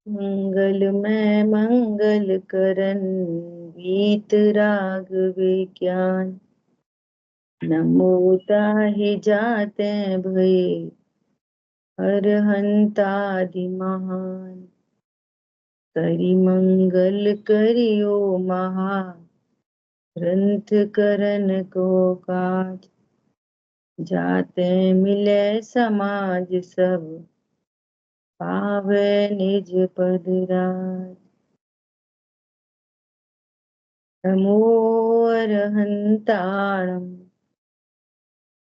मंगलमय मंगल करन वीत राग विज्ञान। नमो ताहि जाते भय अरहंतादि महान। करि मंगल करियो महा ग्रंथ करन को काज। जाते मिले समाज सब पावे निज पद राज। नमो अरहंताणं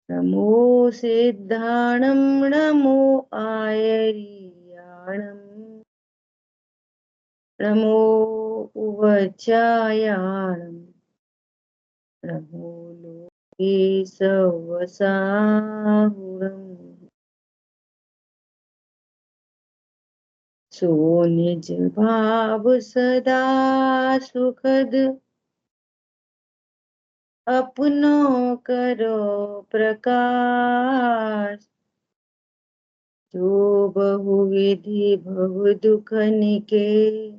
नमो सिद्धाणं नमो आयर्याणं नमो उवचायाणं नमो लोकेशवसाहुरम्। सो निज भाव सदा सुखद अपनो करो प्रकाश। जो बहुविधि भव दुख निके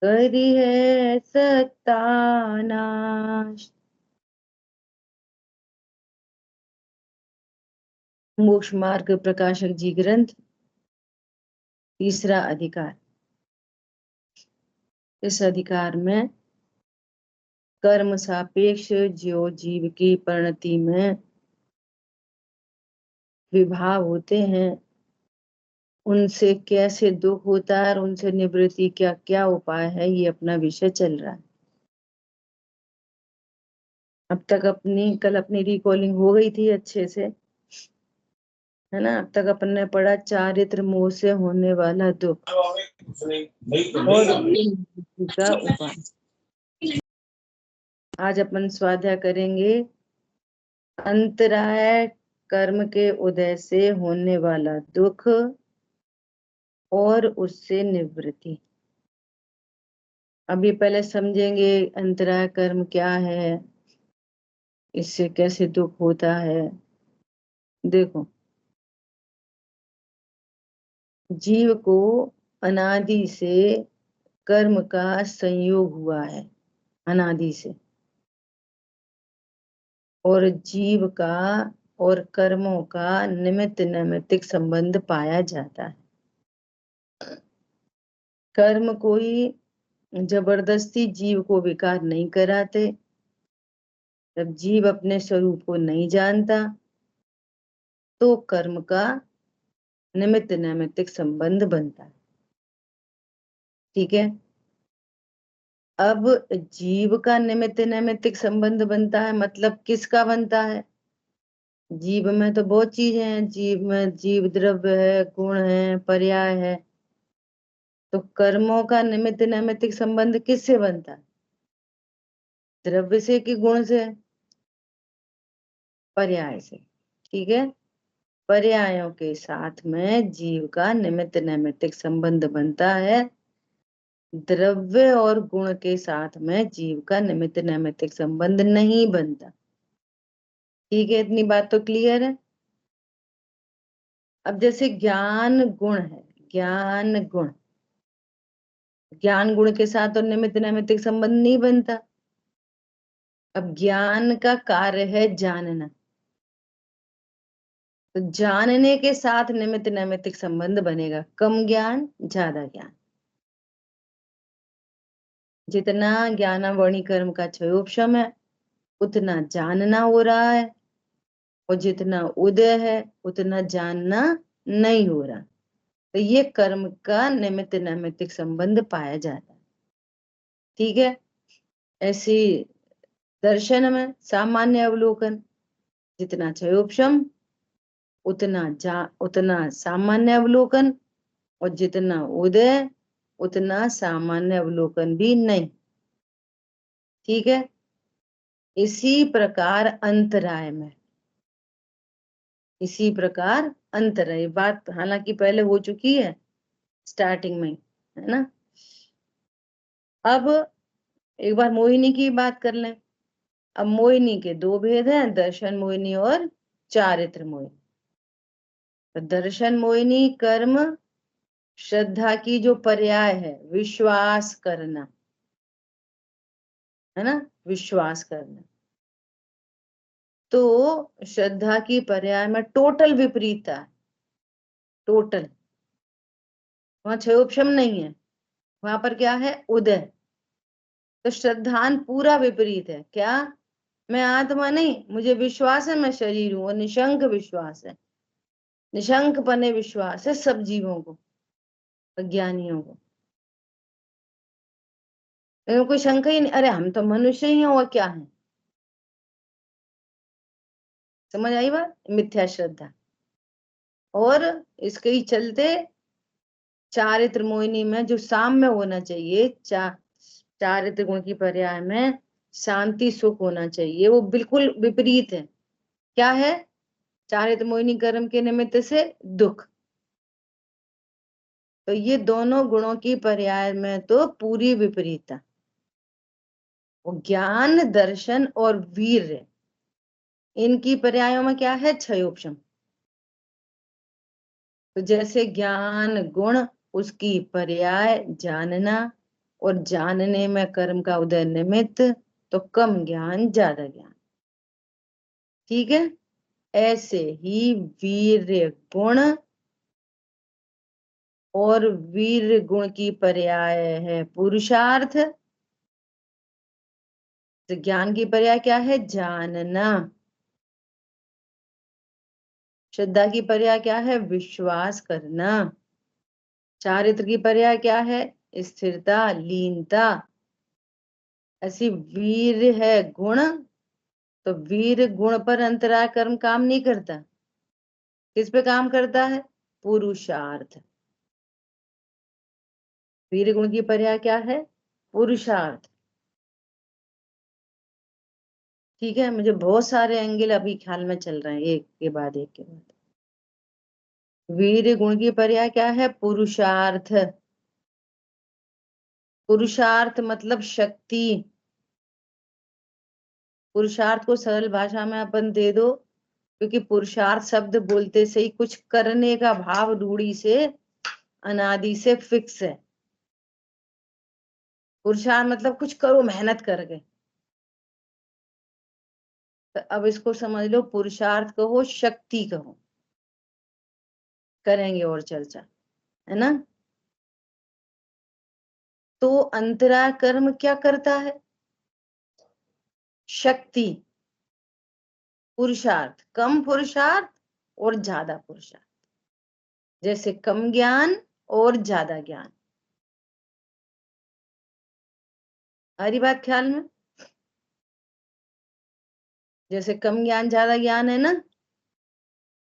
करी है सत्तानाश। मोक्ष मार्ग प्रकाशक जी ग्रंथ तीसरा अधिकार। इस अधिकार में कर्म सापेक्ष जो जीव की परिणति में विभाव होते हैं उनसे कैसे दुख होता है और उनसे निवृत्ति क्या क्या उपाय है, ये अपना विषय चल रहा है। अब तक कल अपनी रिकॉलिंग हो गई थी अच्छे से, है ना। अब तक अपन ने पढ़ा चारित्र मोह से होने वाला दुख और का उपाय। आज अपन स्वाध्याय करेंगे अंतराय कर्म के उदय से होने वाला दुख और उससे निवृत्ति। अभी पहले समझेंगे अंतराय कर्म क्या है, इससे कैसे दुख होता है। देखो, जीव को अनादि से कर्म का संयोग हुआ है, अनादि से, और जीव का और कर्मों का निमित्त नैमित्तिक संबंध पाया जाता है। कर्म कोई जबरदस्ती जीव को विकार नहीं कराते। जब जीव अपने स्वरूप को नहीं जानता तो कर्म का निमित्त नैमित्तिक संबंध बनता है। ठीक है। अब जीव का निमित्त नैमित्तिक संबंध बनता है, मतलब किसका बनता है? जीव में तो बहुत चीजें हैं। जीव में जीव द्रव्य है, गुण है, पर्याय है। तो कर्मों का निमित्त नैमित्तिक संबंध किससे बनता है? द्रव्य से कि गुण से? पर्याय से। ठीक है। पर्यायों के साथ में जीव का निमित्त नैमित्तिक संबंध बनता है। द्रव्य और गुण के साथ में जीव का निमित्त नैमित्तिक संबंध नहीं बनता। ठीक है, इतनी बात तो क्लियर है। अब जैसे ज्ञान गुण है, ज्ञान गुण, ज्ञान गुण के साथ और निमित्त नैमित्तिक संबंध नहीं बनता। अब ज्ञान का कार्य है जानना, तो जानने के साथ निमित्त नैमित्तिक संबंध बनेगा। कम ज्ञान ज्यादा ज्ञान, जितना ज्ञानावणी कर्म का क्षयोपशम है उतना जानना हो रहा है, और जितना उदय है उतना जानना नहीं हो रहा। तो ये कर्म का निमित्त नैमित्तिक संबंध पाया जाता है। ठीक है। ऐसी दर्शन में सामान्य अवलोकन, जितना क्षयोपशम उतना सामान्य अवलोकन, और जितना उदय उतना सामान्य अवलोकन भी नहीं। ठीक है। इसी प्रकार अंतराय में, इसी प्रकार अंतराय, बात हालांकि पहले हो चुकी है स्टार्टिंग में, है ना। अब एक बार मोहिनी की बात कर लें। अब मोहिनी के दो भेद हैं, दर्शन मोहिनी और चारित्र मोहिनी। तो दर्शन मोहिनी कर्म श्रद्धा की जो पर्याय है विश्वास करना, है ना, विश्वास करना। तो श्रद्धा की पर्याय में टोटल विपरीतता है, टोटल। वहां क्षय उपशम नहीं है, वहां पर क्या है, उदय। तो श्रद्धान पूरा विपरीत है। क्या? मैं आत्मा नहीं, मुझे विश्वास है मैं शरीर हूं, और निशंक विश्वास है, निशंक पने विश्वास है सब जीवों को, अज्ञानियों को। लेकिन कोई शंका ही नहीं, अरे हम तो मनुष्य ही हैं और क्या है। समझ आई बात? मिथ्या श्रद्धा। और इसके ही चलते चारित्र मोहिनी में जो साम्य होना चाहिए, चारित्र गुण की पर्याय में शांति सुख होना चाहिए, वो बिल्कुल विपरीत है। क्या है? चारित्र मोहिनी कर्म के निमित्त से दुख। तो ये दोनों गुणों की पर्याय में तो पूरी विपरीतता। वो ज्ञान दर्शन और वीर्य, इनकी पर्यायों में क्या है, क्षयोपशम। तो जैसे ज्ञान गुण, उसकी पर्याय जानना, और जानने में कर्म का उदय निमित्त, तो कम ज्ञान ज्यादा ज्ञान। ठीक है? ऐसे ही वीर्य गुण, और वीर गुण की पर्याय है पुरुषार्थ। तो ज्ञान की पर्याय क्या है, जानना। श्रद्धा की पर्याय क्या है, विश्वास करना। चारित्र की पर्याय क्या है, स्थिरता, लीनता। ऐसी वीर है गुण, तो वीर गुण पर अंतराय कर्म काम नहीं करता। किस पे काम करता है, पुरुषार्थ। वीर गुण की पर्याय क्या है, पुरुषार्थ। ठीक है, मुझे बहुत सारे एंगल अभी ख्याल में चल रहे हैं, एक के बाद एक के बाद। वीर गुण की पर्याय क्या है, पुरुषार्थ। पुरुषार्थ मतलब शक्ति। पुरुषार्थ को सरल भाषा में अपन दे दो, क्योंकि पुरुषार्थ शब्द बोलते से ही कुछ करने का भाव रूढ़ी से, अनादि से फिक्स है। पुरुषार्थ मतलब कुछ करो मेहनत करके। तो अब इसको समझ लो, पुरुषार्थ कहो, शक्ति कहो, करेंगे और चर्चा, है ना। तो अंतरा कर्म क्या करता है, शक्ति, पुरुषार्थ, कम पुरुषार्थ और ज्यादा पुरुषार्थ। जैसे कम ज्ञान और ज्यादा ज्ञान। आ रही बात ख्याल में? जैसे कम ज्ञान ज्यादा ज्ञान है ना,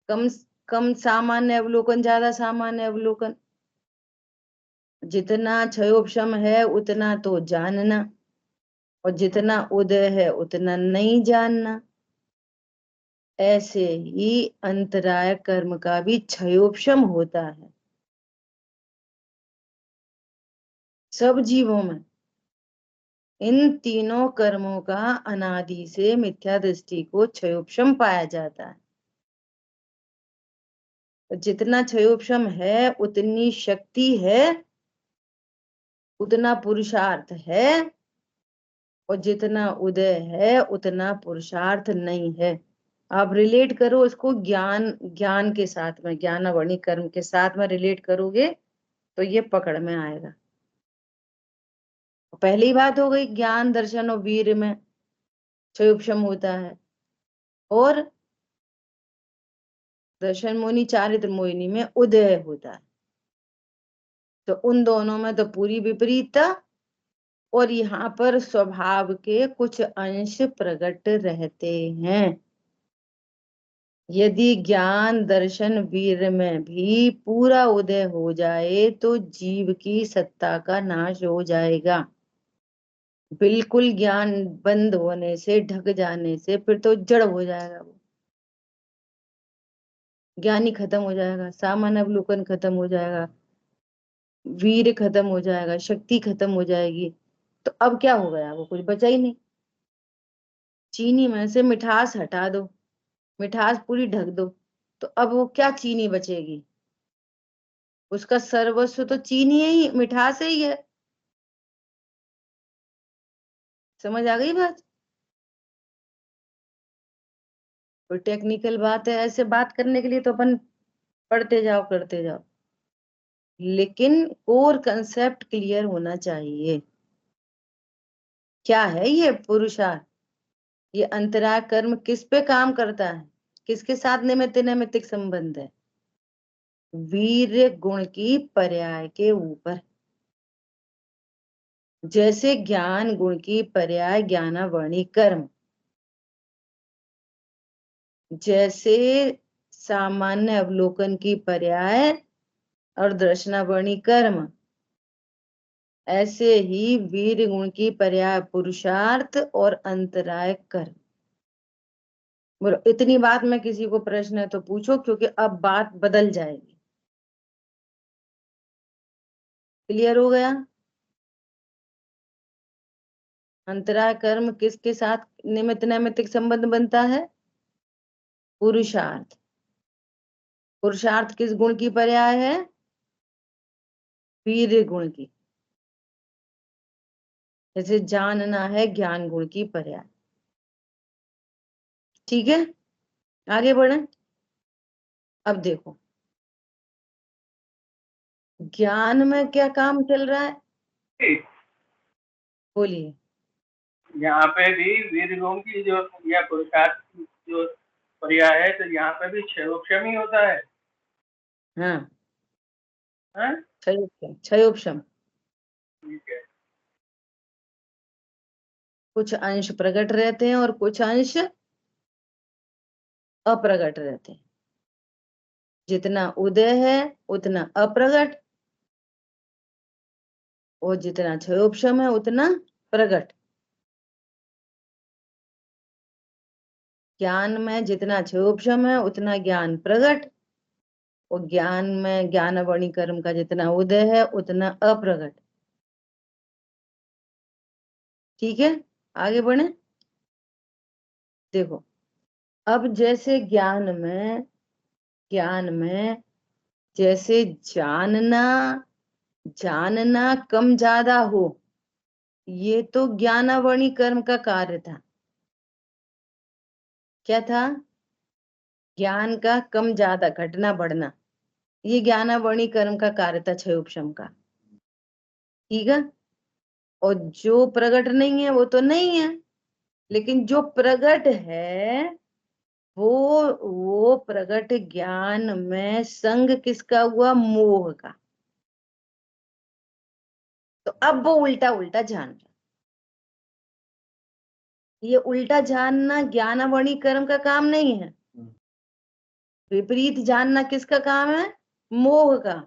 कम कम सामान्य अवलोकन ज्यादा सामान्य अवलोकन। जितना क्षयोपशम है उतना तो जानना, और जितना उदय है उतना नहीं जानना। ऐसे ही अंतराय कर्म का भी क्षयोपशम होता है सब जीवों में। इन तीनों कर्मों का अनादि से मिथ्या दृष्टि को क्षयोपशम पाया जाता है। तो जितना क्षयोपशम है उतनी शक्ति है, उतना पुरुषार्थ है, और जितना उदय है उतना पुरुषार्थ नहीं है। आप रिलेट करो उसको ज्ञान, ज्ञान के साथ में, ज्ञानावरणी कर्म के साथ में रिलेट करोगे तो ये पकड़ में आएगा। पहली बात हो गई, ज्ञान दर्शन और वीर में क्षयोपशम होता है, और दर्शन मोहिनी चारित्र मोहिनी में उदय होता है। तो उन दोनों में तो पूरी विपरीतता, और यहाँ पर स्वभाव के कुछ अंश प्रकट रहते हैं। यदि ज्ञान दर्शन वीर में भी पूरा उदय हो जाए तो जीव की सत्ता का नाश हो जाएगा। बिल्कुल ज्ञान बंद होने से, ढक जाने से, फिर तो जड़ हो जाएगा वो, ज्ञानी खत्म हो जाएगा, सामान्य अवलोकन खत्म हो जाएगा, वीर खत्म हो जाएगा, शक्ति खत्म हो जाएगी। तो अब क्या हो गया, वो कुछ बचा ही नहीं। चीनी में से मिठास हटा दो, मिठास पूरी ढक दो, तो अब वो क्या चीनी बचेगी, उसका सर्वस्व तो चीनी ही, मिठास ही है। समझ आ गई बात? कोई टेक्निकल बात है? ऐसे बात करने के लिए तो अपन पढ़ते जाओ करते जाओ, लेकिन कोर कंसेप्ट क्लियर होना चाहिए। क्या है ये पुरुषार्थ? ये अंतराय कर्म किस पे काम करता है? किसके साथ निमित्त नैमित्तिक संबंध है? वीर्य गुण की पर्याय के ऊपर। जैसे ज्ञान गुण की पर्याय ज्ञानावर्णी कर्म, जैसे सामान्य अवलोकन की पर्याय और दर्शनावर्णी कर्म, ऐसे ही वीर गुण की पर्याय पुरुषार्थ और अंतराय कर्म। बोलो, इतनी बात में किसी को प्रश्न है तो पूछो, क्योंकि अब बात बदल जाएगी। क्लियर हो गया? अंतराय कर्म किसके साथ निमित्त नैमित्तिक संबंध बनता है? पुरुषार्थ। पुरुषार्थ किस गुण की पर्याय है? वीर गुण की। जैसे जानना है ज्ञान गुण की पर्याय। ठीक है, आगे बढ़े। अब देखो, ज्ञान में क्या काम चल रहा है? बोलिए। यहाँ पे भी वीर गुण की जो या पुरुषार्थ की जो पर्याय है, तो यहाँ पे भी क्षयोपशम ही होता है। हाँ, हाँ? क्षयोपशम, क्षयोपशम। ठीक है। कुछ अंश प्रकट रहते हैं और कुछ अंश अप्रकट रहते हैं। जितना उदय है उतना अप्रकट, और जितना क्षयोपशम है उतना प्रकट। ज्ञान में जितना क्षयोपशम है उतना ज्ञान प्रकट, और ज्ञान में ज्ञानावर्णी कर्म का जितना उदय है उतना अप्रकट। ठीक है, आगे बढ़े। देखो, अब जैसे ज्ञान में जैसे जानना जानना कम ज्यादा हो, ये तो ज्ञानावर्णी कर्म का कार्य था। क्या था? ज्ञान का कम ज्यादा, घटना बढ़ना, ये ज्ञानावर्णी कर्म का कार्य था, क्षयोपशम का। ठीक है, और जो प्रकट नहीं है वो तो नहीं है, लेकिन जो प्रकट है वो वो प्रकट ज्ञान में संग किसका हुआ? मोह का। तो अब वो उल्टा उल्टा जान रहा। ये उल्टा जानना ज्ञानावर्णी कर्म का काम नहीं है। विपरीत जानना किसका काम है? मोह का।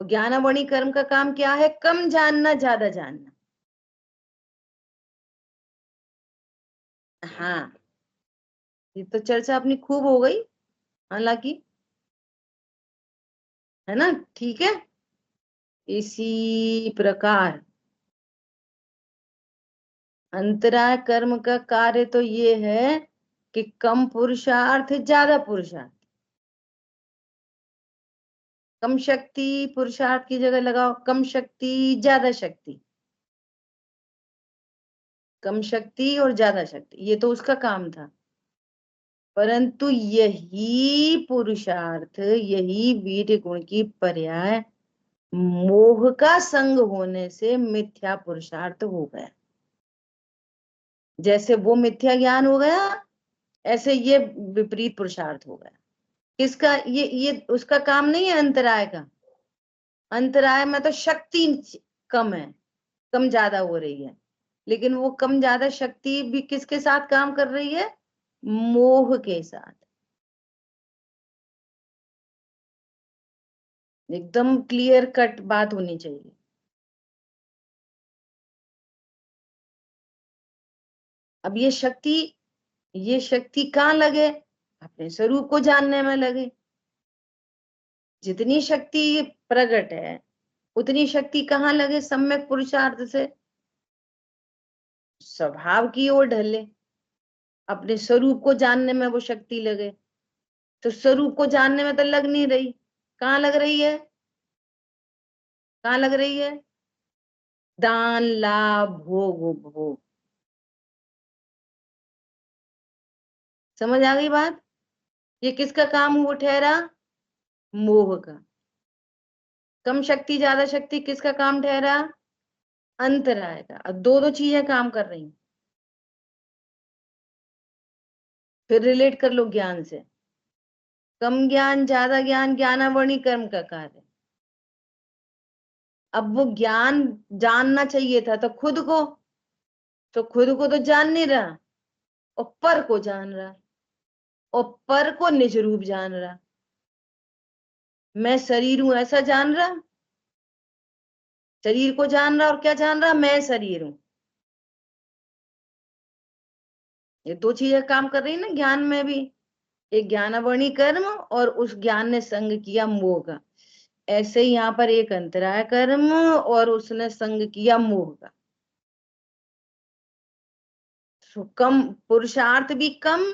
ज्ञानावर्णी कर्म का काम क्या है? कम जानना ज्यादा जानना। हाँ, ये तो चर्चा अपनी खूब हो गई, हालांकि, है ना? ठीक है, इसी प्रकार अंतराय कर्म का कार्य तो ये है कि कम पुरुषार्थ ज्यादा पुरुषार्थ। कम शक्ति पुरुषार्थ की जगह लगाओ, कम शक्ति ज्यादा शक्ति, कम शक्ति और ज्यादा शक्ति, ये तो उसका काम था। परंतु यही पुरुषार्थ, यही वीर्य गुण की पर्याय मोह का संग होने से मिथ्या पुरुषार्थ हो गया। जैसे वो मिथ्या ज्ञान हो गया, ऐसे ये विपरीत पुरुषार्थ हो गया। किसका? ये उसका काम नहीं है अंतराय का। अंतराय में तो शक्ति कम है, कम ज्यादा हो रही है, लेकिन वो कम ज्यादा शक्ति भी किसके साथ काम कर रही है? मोह के साथ। एकदम क्लियर कट बात होनी चाहिए। अब ये शक्ति कहाँ लगे? अपने स्वरूप को जानने में लगे। जितनी शक्ति प्रकट है उतनी शक्ति कहाँ लगे? सम्यक पुरुषार्थ से स्वभाव की ओर ढले, अपने स्वरूप को जानने में वो शक्ति लगे। तो स्वरूप को जानने में तो लग नहीं रही, कहाँ लग रही है? कहाँ लग रही है? दान, लाभ, भोग, उपभोग। समझ आ गई बात? ये किसका काम हुआ ठहरा? मोह का। कम शक्ति ज्यादा शक्ति किसका काम ठहरा? अंतराय का। अब दो दो चीजें काम कर रही हैं। फिर रिलेट कर लो ज्ञान से। कम ज्ञान ज्यादा ज्ञान, ज्ञानावरणी कर्म का कार्य। अब वो ज्ञान जानना चाहिए था तो खुद को तो जान नहीं रहा, और पर को जान रहा, और पर को निज रूप जान रहा। मैं शरीर हूं ऐसा जान रहा, शरीर को जान रहा, और क्या जान रहा? मैं शरीर हूं। ये दो चीजें काम कर रही है ना ज्ञान में भी। एक ज्ञानावरणी कर्म, और उस ज्ञान ने संग किया मोह का। ऐसे ही यहाँ पर एक अंतराय कर्म, और उसने संग किया मोह का। तो कम पुरुषार्थ भी कम,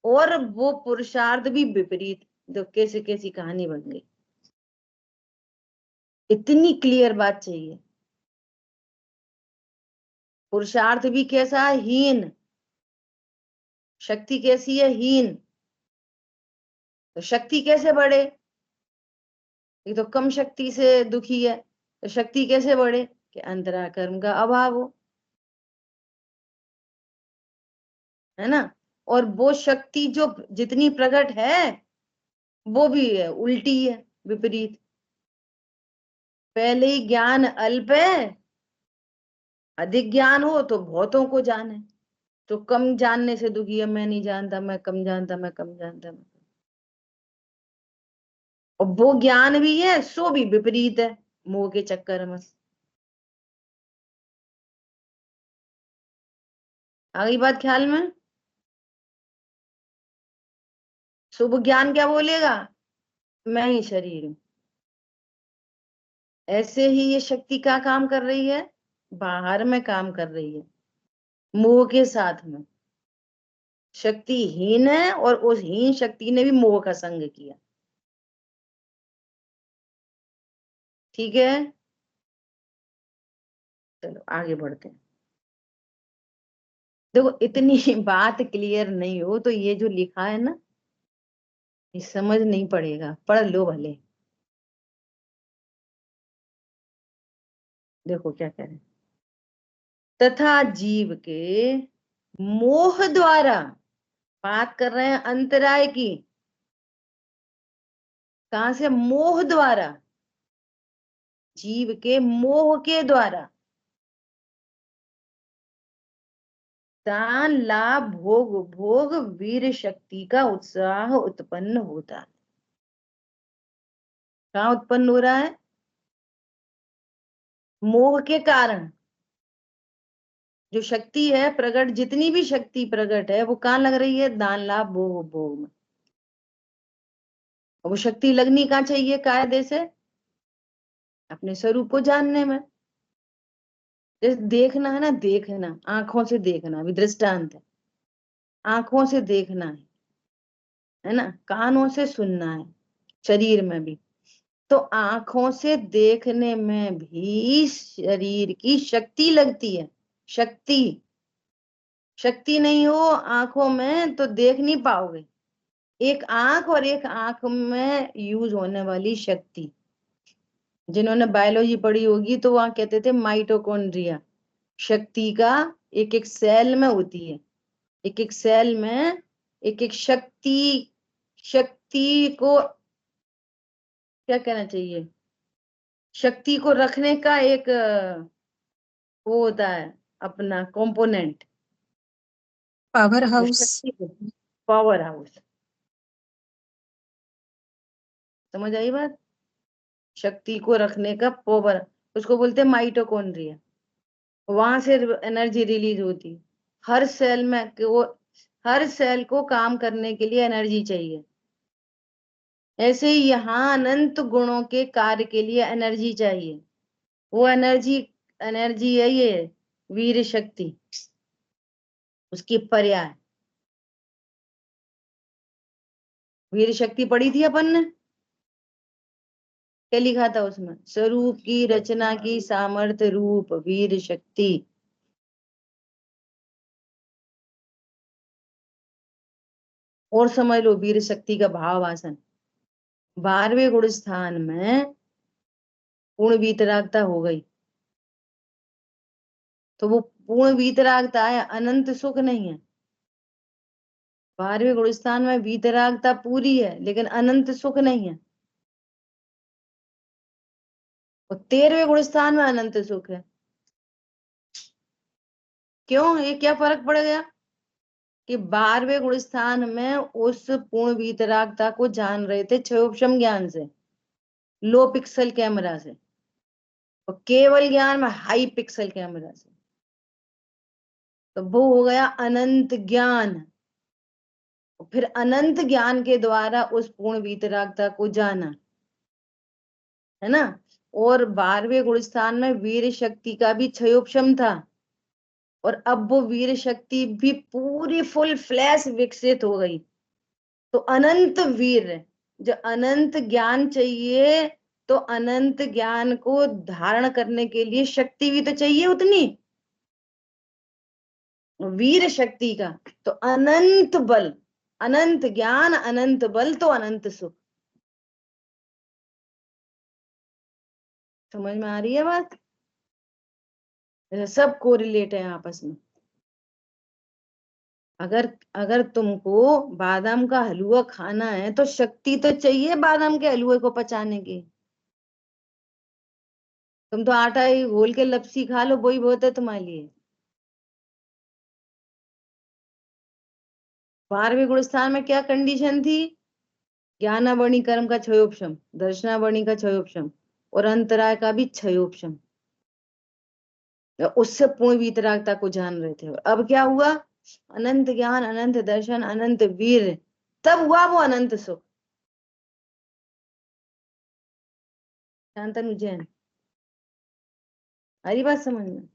और वो पुरुषार्थ भी विपरीत। तो कैसे कैसी कहानी बन गई। इतनी क्लियर बात चाहिए। पुरुषार्थ भी कैसा? हीन। शक्ति कैसी है? हीन। तो शक्ति कैसे बढ़े? ये तो कम शक्ति से दुखी है, तो शक्ति कैसे बढ़े? कि अंतरा कर्म का अभाव हो, है ना। और वो शक्ति जो जितनी प्रकट है, वो भी है उल्टी है, विपरीत। पहले ही ज्ञान अल्प है, अधिक ज्ञान हो तो बहुतों को जाने। तो कम जानने से दुखी है, मैं नहीं जानता, मैं कम जानता, मैं कम जानता, और वो ज्ञान भी है सो भी विपरीत है, मोह के चक्कर में। आ गई बात ख्याल में? शुभ ज्ञान क्या बोलेगा? मैं ही शरीर हूं। ऐसे ही ये शक्ति का काम कर रही है, बाहर में काम कर रही है, मोह के साथ में। शक्ति हीन है, और उस हीन शक्ति ने भी मोह का संग किया। ठीक है, चलो आगे बढ़ते हैं। देखो, इतनी बात क्लियर नहीं हो तो ये जो लिखा है ना, ये समझ नहीं पड़ेगा, पढ़ लो भले। देखो क्या कह रहे हैं। तथा जीव के मोह द्वारा, बात कर रहे हैं अंतराय की। कहां से? मोह द्वारा। जीव के मोह के द्वारा दान, लाभ, भोग, भोग, वीर शक्ति का उत्साह उत्पन्न होता है। कहाँ उत्पन्न हो रहा है? मोह के कारण। जो शक्ति है प्रकट, जितनी भी शक्ति प्रकट है, वो कहाँ लग रही है? दान, लाभ, भोग, उपभोग में। और वो शक्ति लगनी कहाँ चाहिए कायदे से? अपने स्वरूप को जानने में। जैसे देखना है ना, देखना, आंखों से देखना भी दृष्टांत है। आंखों से देखना है ना, कानों से सुनना है, शरीर में भी। तो आंखों से देखने में भी शरीर की शक्ति लगती है। शक्ति, शक्ति नहीं हो आंखों में तो देख नहीं पाओगे। एक आंख, और एक आंख में यूज होने वाली शक्ति। जिन्होंने बायोलॉजी पढ़ी होगी तो वहां कहते थे माइटोकॉन्ड्रिया। शक्ति का एक एक सेल में होती है, एक एक सेल में एक एक शक्ति। शक्ति को क्या कहना चाहिए? शक्ति को रखने का एक वो होता है अपना कंपोनेंट। पावर जो हाउस। शक्ति को, पावर हाउस। समझ आई बात? शक्ति को रखने का पावर, उसको बोलते हैं माइटोकॉन्ड्रिया। वहां से एनर्जी रिलीज होती है। हर सेल में वो, हर सेल को काम करने के लिए एनर्जी चाहिए। ऐसे ही यहाँ अनंत गुणों के कार्य के लिए एनर्जी चाहिए। वो एनर्जी, एनर्जी है ये वीर शक्ति, उसकी पर्याय। वीर शक्ति पढ़ी थी अपन ने। क्या लिखा था उसमें? स्वरूप की रचना की सामर्थ्य रूप वीर शक्ति। और समझ लो वीर शक्ति का भाव आसन। 12वें गुण स्थान में पूर्ण वीतरागता हो गई, तो वो पूर्ण वीतरागता है, अनंत सुख नहीं है। 12वें गुण स्थान में वीतरागता पूरी है लेकिन अनंत सुख नहीं है, और 13वें गुण स्थान में अनंत सुख है। क्यों? ये क्या फर्क पड़ गया कि 12वें गुण स्थान में उस पूर्ण वीतरागता को जान रहे थे क्षयोपशम ज्ञान से, लो पिक्सल कैमरा से, और केवल ज्ञान में हाई पिक्सल कैमरा से, तो वो हो गया अनंत ज्ञान। फिर अनंत ज्ञान के द्वारा उस पूर्ण वीतरागता को जाना, है ना। और 12वें गुण स्थान में वीर शक्ति का भी क्षयोपशम था, और अब वो वीर शक्ति भी पूरी फुल फ्लैश विकसित हो गई। तो अनंत वीर, जो अनंत ज्ञान चाहिए, तो अनंत ज्ञान को धारण करने के लिए शक्ति भी तो चाहिए उतनी, वीर शक्ति का। तो अनंत बल, अनंत ज्ञान, अनंत बल, तो अनंत सुख। समझ में आ रही है बात? सब कोरिलेट है आपस में। अगर अगर तुमको बादाम का हलवा खाना है तो शक्ति तो चाहिए बादाम के हलवे को पचाने की। तुम तो आटा ही घोल के लपसी खा लो, वही बहुत है तुम्हारे लिए। 12वें गुण स्थान में क्या कंडीशन थी? ज्ञानावरणी कर्म का क्षयोपशम, दर्शनावरणी का क्षयोपशम, और अंतराय का भी क्षयोपशम। उससे पूर्ण वीतरागता को जान रहे थे। और अब क्या हुआ? अनंत ज्ञान, अनंत दर्शन, अनंत वीर, तब हुआ वो अनंत सुख। शांतनु जैन, हरी बात समझ में?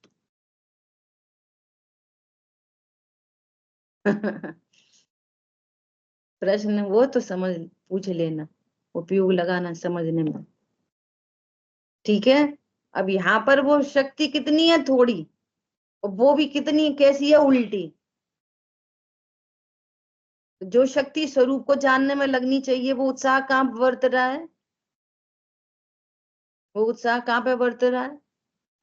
प्रश्न वो तो समझ पूछ लेना, उपयोग लगाना समझने में, ठीक है। अब यहाँ पर वो शक्ति कितनी है? थोड़ी। और वो भी कितनी कैसी है? उल्टी। जो शक्ति स्वरूप को जानने में लगनी चाहिए, वो उत्साह कहाँ बरत रहा है? वो उत्साह कहाँ पे बरत रहा है?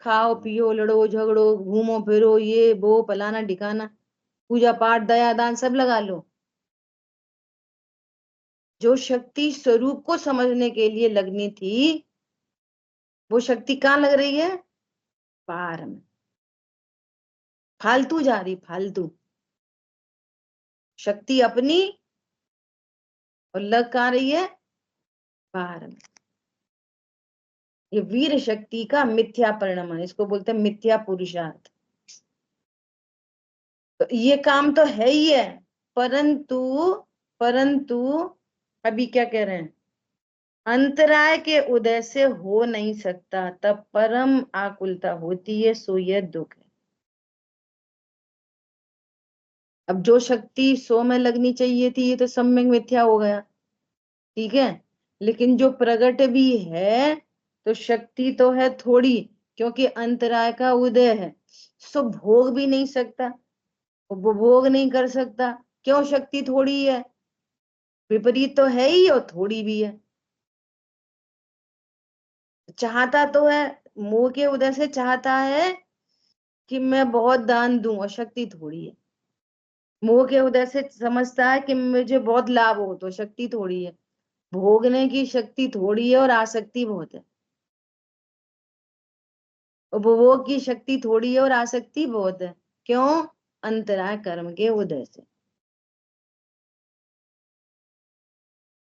खाओ पियो लड़ो झगड़ो घूमो फिरो, ये वो फलाना ढिकाना, पूजा पाठ दया दान सब लगा लो। जो शक्ति स्वरूप को समझने के लिए लगनी थी, वो शक्ति कहाँ लग रही है? पार में। फालतू जा रही, फालतू शक्ति अपनी, और लग कहाँ रही है? पार में। ये वीर शक्ति का मिथ्या परिणाम है, इसको बोलते हैं मिथ्या पुरुषार्थ। तो ये काम तो है ही है, परंतु परंतु अभी क्या कह रहे हैं? अंतराय के उदय से हो नहीं सकता, तब परम आकुलता होती है, सो यह दुख है। अब जो शक्ति 100 में लगनी चाहिए थी, ये तो सम्यक मिथ्या हो गया, ठीक है। लेकिन जो प्रकट भी है, तो शक्ति तो है थोड़ी, क्योंकि अंतराय का उदय है, सो भोग भी नहीं सकता, उपभोग नहीं कर सकता। क्यों? शक्ति थोड़ी है, विपरीत तो है ही और थोड़ी भी है। चाहता तो है, मोह के उदय से चाहता है कि मैं बहुत दान दूं, और शक्ति थोड़ी है। मोह के उदय से समझता है कि मुझे बहुत लाभ हो, तो शक्ति थोड़ी है। भोगने की शक्ति थोड़ी है और आसक्ति बहुत है। उपभोग की शक्ति थोड़ी है और आसक्ति बहुत है। क्यों? अंतराय कर्म के उदय से।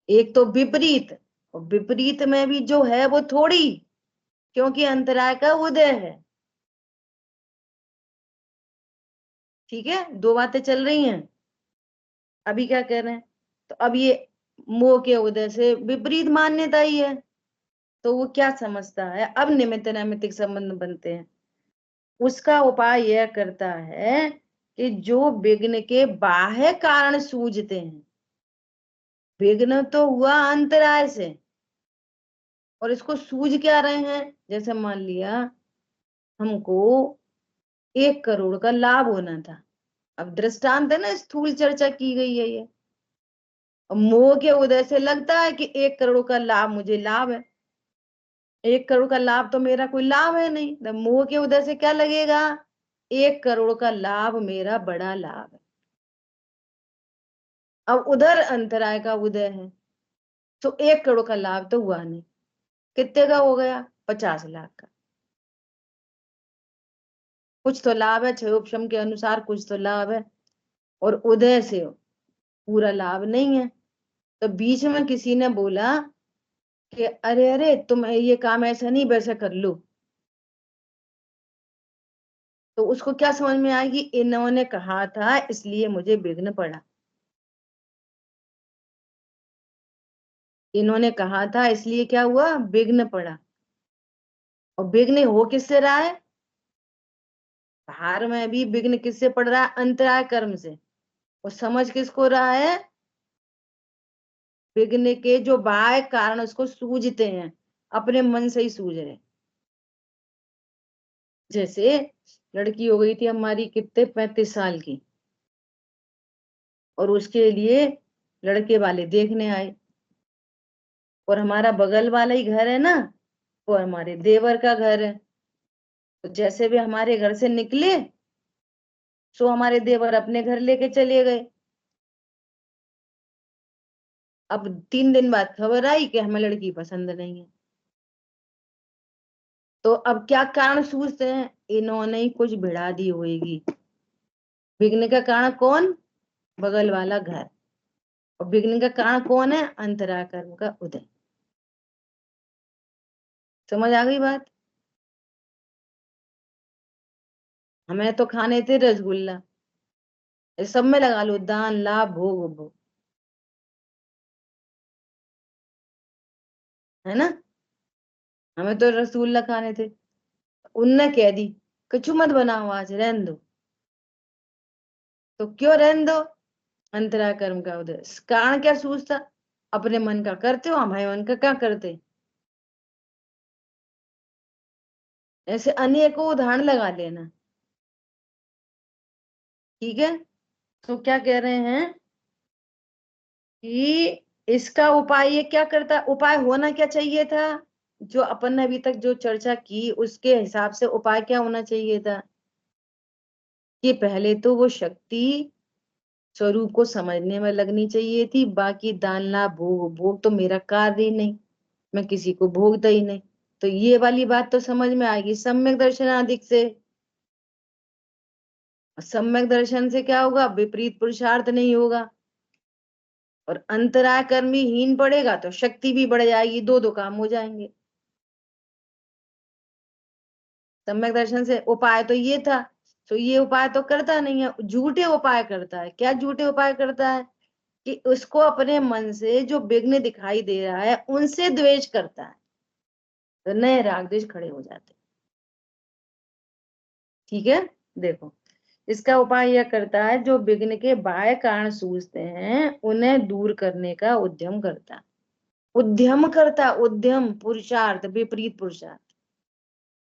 एक तो विपरीत, और विपरीत में भी जो है वो थोड़ी, क्योंकि अंतराय का उदय है। ठीक है, दो बातें चल रही हैं। अभी क्या कह रहे हैं? तो अब ये मोह के उदय से विपरीत मान्यता ही है, तो वो क्या समझता है? अब निमित्त नैमित्तिक संबंध बनते हैं। उसका उपाय यह करता है कि जो विघ्न के बाह्य कारण सूझते हैं, विघ्न तो हुआ अंतराय से, और इसको सूझ क्या रहे हैं? जैसे मान लिया हमको 1 करोड़ का लाभ होना था। अब दृष्टांत है ना, स्थूल चर्चा की गई है ये। मोह के उदय से लगता है कि 1 करोड़ का लाभ मुझे लाभ है। 1 करोड़ का लाभ तो मेरा कोई लाभ है नहीं। तो मोह के उदय से क्या लगेगा? 1 करोड़ का लाभ मेरा बड़ा लाभ है। अब उधर अंतराय का उदय है, तो 1 करोड़ का लाभ तो हुआ नहीं। कितने का हो गया? 50 लाख का। कुछ तो लाभ है, क्षयोपशम के अनुसार कुछ तो लाभ है, और उदय से पूरा लाभ नहीं है। तो बीच में किसी ने बोला कि अरे अरे तुम ये काम ऐसा नहीं वैसा कर लो, तो उसको क्या समझ में आएगी? इन्होंने कहा था इसलिए मुझे विघ्न पड़ा। इन्होंने कहा था इसलिए क्या हुआ? विघ्न पड़ा। और विघ्न हो किससे रहा है? बाहर में भी विघ्न किससे पड़ रहा है? अंतराय कर्म से। और समझ किसको रहा है? विघ्न के जो बाह्य कारण उसको सूझते हैं, अपने मन से ही सूझ रहे। जैसे लड़की हो गई थी हमारी कितने 35 साल की, और उसके लिए लड़के वाले देखने आए, और हमारा बगल वाला ही घर है ना, वो हमारे देवर का घर है। तो जैसे भी हमारे घर से निकले, सो हमारे देवर अपने घर लेके चले गए। अब 3 दिन बाद खबर आई कि हमें लड़की पसंद नहीं है। तो अब क्या कारण सूझते हैं? इन्होंने ही कुछ भिड़ा दी होगी। विघ्न का कारण कौन? बगल वाला घर। और विघ्न का कारण कौन है? अंतरा कर्म का उदय। समझ आ गई बात? हमें तो खाने थे रसगुल्ला, इस सब में लगा लो दान लाभ भोग उपभोग, है ना। हमें तो रसगुल्ला खाने थे। उनने कह दी कछु मत बनाओ आज, रहने दो। तो क्यों रहने दो? अंतरा कर्म का उदय। कारण क्या सूझता? अपने मन का करते हो, हमारे मन का क्या करते? ऐसे अनेकों उदाहरण लगा लेना। ठीक है। तो क्या कह रहे हैं कि इसका उपाय ये क्या करता? उपाय होना क्या चाहिए था? जो अपन ने अभी तक जो चर्चा की उसके हिसाब से उपाय क्या होना चाहिए था? कि पहले तो वो शक्ति स्वरूप को समझने में लगनी चाहिए थी। बाकी दान लाभ भोग भोग तो मेरा कार्य ही नहीं, मैं किसी को भोगता ही नहीं। तो ये वाली बात तो समझ में आएगी सम्यक दर्शनादिक से। सम्यक दर्शन से क्या होगा? विपरीत पुरुषार्थ नहीं होगा, और अंतराय कर्म भी हीन पड़ेगा तो शक्ति भी बढ़ जाएगी, दो दो काम हो जाएंगे। सम्यक दर्शन से उपाय तो ये था, तो ये उपाय तो करता नहीं है, झूठे उपाय करता है। क्या झूठे उपाय करता है? कि उसको अपने मन से जो विघ्न दिखाई दे रहा है उनसे द्वेष करता है, तो नए राग द्वेष खड़े हो जाते। ठीक है। देखो, इसका उपाय यह करता है जो विघ्न के बाह्य कारण सूझते हैं उन्हें दूर करने का उद्यम करता है। उद्यम करता, उद्यम पुरुषार्थ, विपरीत पुरुषार्थ।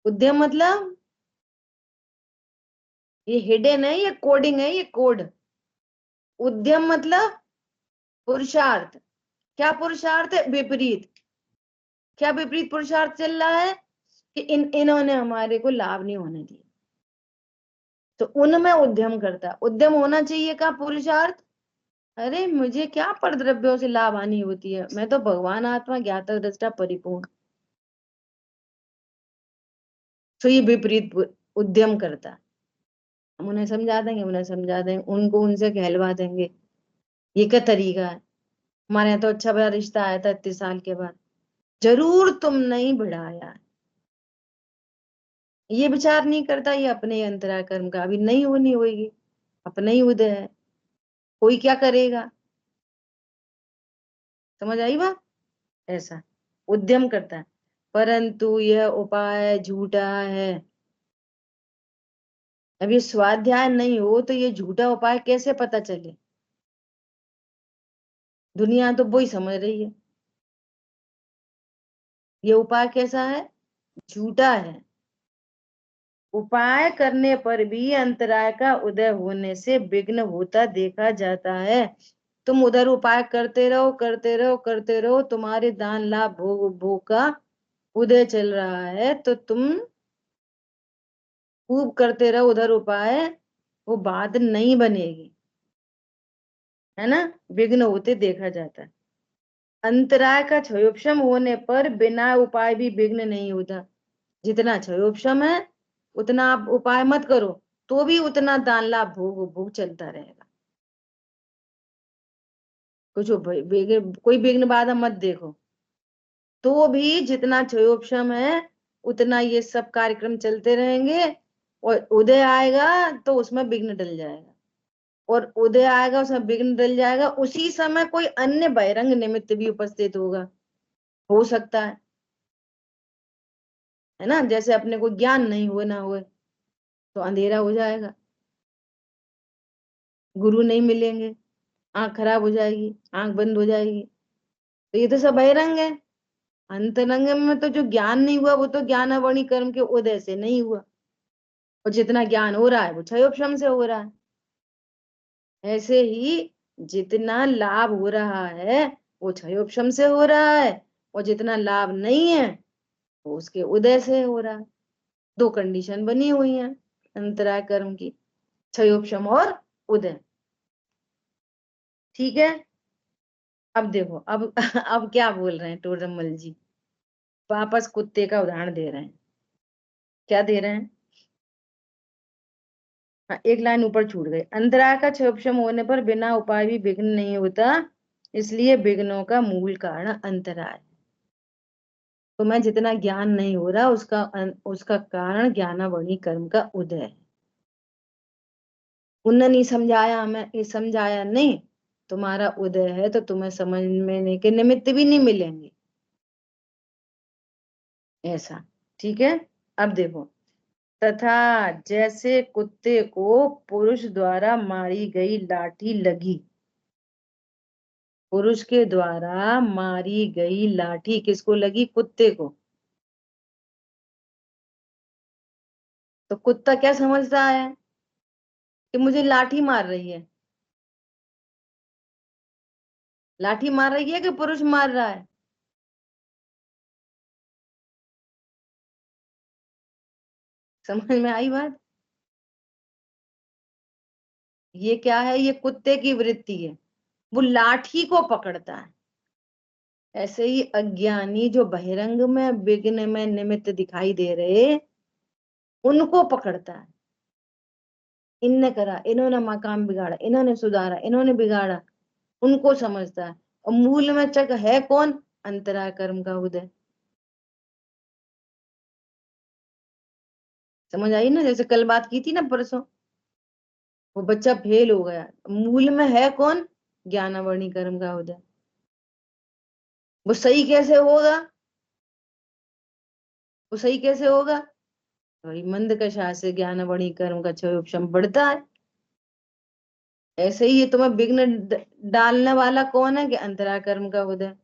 उद्यम मतलब ये हिडन है, ये कोडिंग है, ये कोड। उद्यम मतलब पुरुषार्थ। क्या पुरुषार्थ है? विपरीत। क्या विपरीत पुरुषार्थ चल रहा है? कि इन्होंने हमारे को लाभ नहीं होने दिया, तो उनमें उद्यम करता। उद्यम होना चाहिए का पुरुषार्थ। अरे मुझे क्या परद्रव्यों से लाभ हानि होती है, मैं तो भगवान आत्मा ज्ञाता दृष्टा परिपूर्ण। तो ये विपरीत उद्यम करता। हम उन्हें समझा देंगे, उन्हें समझा देंगे, उनको उनसे कहलवा देंगे। ये क्या तरीका है? हमारे यहाँ तो अच्छा बड़ा रिश्ता आया था इतने साल के बाद, जरूर तुम नहीं बढ़ाया। ये विचार नहीं करता ये अपने अंतरा कर्म का अभी नहीं होनी होगी, अपना ही उदय है, कोई क्या करेगा। समझ आई बात? ऐसा उद्यम करता है, परंतु यह उपाय झूठा है। अब ये स्वाध्याय नहीं हो तो ये झूठा उपाय कैसे पता चले? दुनिया तो वही समझ रही है। ये उपाय कैसा है? झूठा है। उपाय करने पर भी अंतराय का उदय होने से विघ्न होता देखा जाता है। तुम उधर उपाय करते रहो, करते रहो, करते रहो, तुम्हारे दान लाभ भोग भोग का उदय चल रहा है, तो तुम खूब करते रहो उधर उपाय, वो बात नहीं बनेगी, है ना? विघ्न होते देखा जाता है। अंतराय का क्षयोपशम होने पर बिना उपाय भी विघ्न नहीं होता। जितना क्षयोपशम है उतना आप उपाय मत करो, तो भी उतना दान लाभ भोग भोग चलता रहेगा। कुछ कोई विघ्न बाधा मत देखो, तो भी जितना क्षयोपशम है उतना ये सब कार्यक्रम चलते रहेंगे। और उदय आएगा तो उसमें विघ्न डल जाएगा, और उदय आएगा उसमें विघ्न डल जाएगा, उसी समय कोई अन्य बहिरंग निमित्त भी उपस्थित होगा, हो सकता है ना? जैसे अपने को ज्ञान नहीं हुए ना हुए तो अंधेरा हो जाएगा, गुरु नहीं मिलेंगे, आंख खराब हो जाएगी, आंख बंद हो जाएगी, तो ये तो सब बहिरंग है। अंतरंग में तो जो ज्ञान नहीं हुआ वो तो ज्ञानावणी कर्म के उदय से नहीं हुआ, और जितना ज्ञान हो रहा है वो क्षयोपशम से हो रहा है। ऐसे ही जितना लाभ हो रहा है वो क्षयोपशम से हो रहा है, और जितना लाभ नहीं है वो उसके उदय से हो रहा है। दो कंडीशन बनी हुई है अंतराय कर्म की, क्षयोपशम और उदय। ठीक है? अब देखो, अब अब क्या बोल रहे हैं टोडरमल जी? वापस कुत्ते का उदाहरण दे रहे हैं। क्या दे रहे हैं? हाँ, एक लाइन ऊपर छूट गई। अंतराय का क्षयोपशम होने पर बिना उपाय भी विघ्न नहीं होता, इसलिए विघ्नों का मूल कारण अंतराय। तो मैं जितना ज्ञान नहीं हो रहा उसका कारण ज्ञानावणी कर्म का उदय है। उन्होंने नहीं समझाया, हमें ये समझाया नहीं, तुम्हारा उदय है तो तुम्हें समझने के निमित्त भी नहीं मिलेंगे, ऐसा। ठीक है? अब देखो, तथा जैसे कुत्ते को पुरुष द्वारा मारी गई लाठी लगी, पुरुष के द्वारा मारी गई लाठी किसको लगी? कुत्ते को। तो कुत्ता क्या समझता है कि मुझे लाठी मार रही है? लाठी मार रही है कि पुरुष मार रहा है? समझ में आई बात? ये क्या है? ये कुत्ते की वृत्ति है, वो लाठी को पकड़ता है। ऐसे ही अज्ञानी जो बहिरंग में विघ्न में निमित्त दिखाई दे रहे, उनको पकड़ता है। इनने करा, इन्होंने मकान बिगाड़ा, इन्होंने सुधारा, इन्होंने बिगाड़ा, उनको समझता है। और मूल में चक है कौन? अंतराय कर्म का उदय। समझ आई ना? जैसे कल बात की थी ना परसों, वो बच्चा फेल हो गया, मूल में है कौन? ज्ञानावरणी कर्म का उदय। वो सही कैसे होगा? वो सही कैसे होगा? वही मंद कषाय से ज्ञानावरणी कर्म का क्षयोपशम बढ़ता है। ऐसे ही ये तुम्हें विघ्न डालने वाला कौन है? कि अंतराय कर्म का उदय।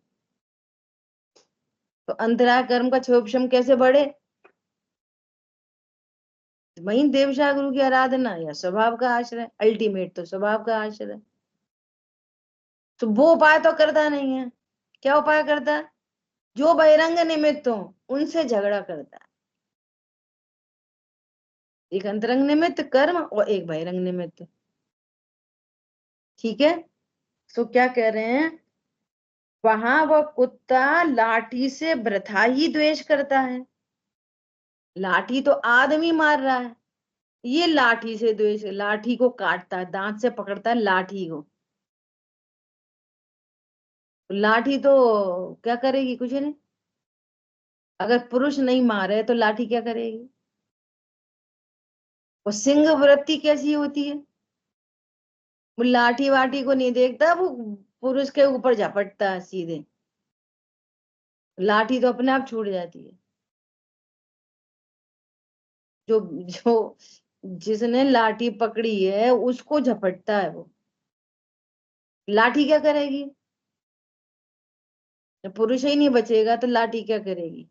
तो अंतराय कर्म का क्षयोपशम कैसे बढ़े? वही देवशा गुरु की आराधना या स्वभाव का आश्रय, अल्टीमेट तो स्वभाव का आश्रय। तो वो उपाय तो करता नहीं है। क्या उपाय करता है? जो बहिरंग निमित्त हो उनसे झगड़ा करता है। एक अंतरंग निमित्त कर्म और एक बहिरंग निमित्त। ठीक है? तो क्या कह रहे हैं? वहां वो कुत्ता लाठी से वृथा ही द्वेष करता है। लाठी तो आदमी मार रहा है, ये लाठी से द्वेष, लाठी को काटता है, दांत से पकड़ता है लाठी को। लाठी तो क्या करेगी? कुछ नहीं। अगर पुरुष नहीं मारे तो लाठी क्या करेगी? और सिंह वृत्ति कैसी होती है? वो लाठी वाठी को नहीं देखता, वो पुरुष के ऊपर झपटता है सीधे, लाठी तो अपने आप छूट जाती है। जो जो जिसने लाठी पकड़ी है उसको झपटता है वो। लाठी क्या करेगी? जब पुरुष ही नहीं बचेगा तो लाठी क्या करेगी?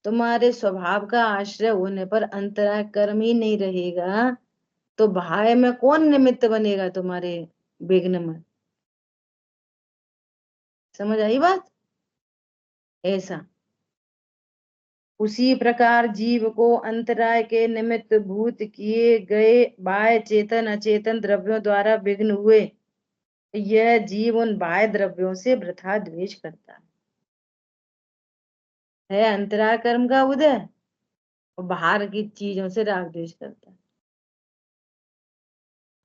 तुम्हारे स्वभाव का आश्रय होने पर अंतराय कर्म ही नहीं रहेगा तो भाय में कौन निमित्त बनेगा तुम्हारे विघ्न में? समझ आई बात? ऐसा उसी प्रकार जीव को अंतराय के निमित्त भूत किए गए बाह्य चेतन अचेतन द्रव्यों द्वारा विघ्न हुए, यह जीव उन बाह्य द्रव्यों से वृथा द्वेष करता है अंतराय कर्म का उदय, और बाहर की चीजों से राग द्वेष करता है।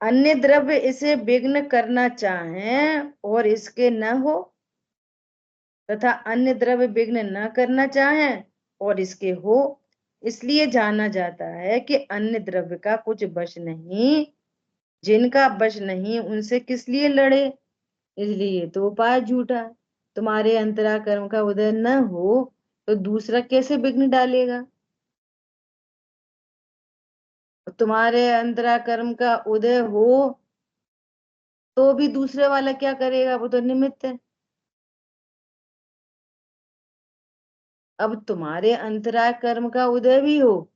अन्य द्रव्य इसे विघ्न करना चाहें और इसके न हो, तथा अन्य द्रव्य विघ्न न करना चाहें और इसके हो, इसलिए जाना जाता है कि अन्य द्रव्य का कुछ वश नहीं, जिनका वश नहीं उनसे किस लिए लड़े, इसलिए तो उपाय झूठा। तुम्हारे अंतरा कर्म का उदय न हो तो दूसरा कैसे विघ्न डालेगा? तुम्हारे अंतरा कर्म का उदय हो तो भी दूसरे वाला क्या करेगा? वो तो निमित्त है। अब तुम्हारे अंतराय कर्म का उदय भी हो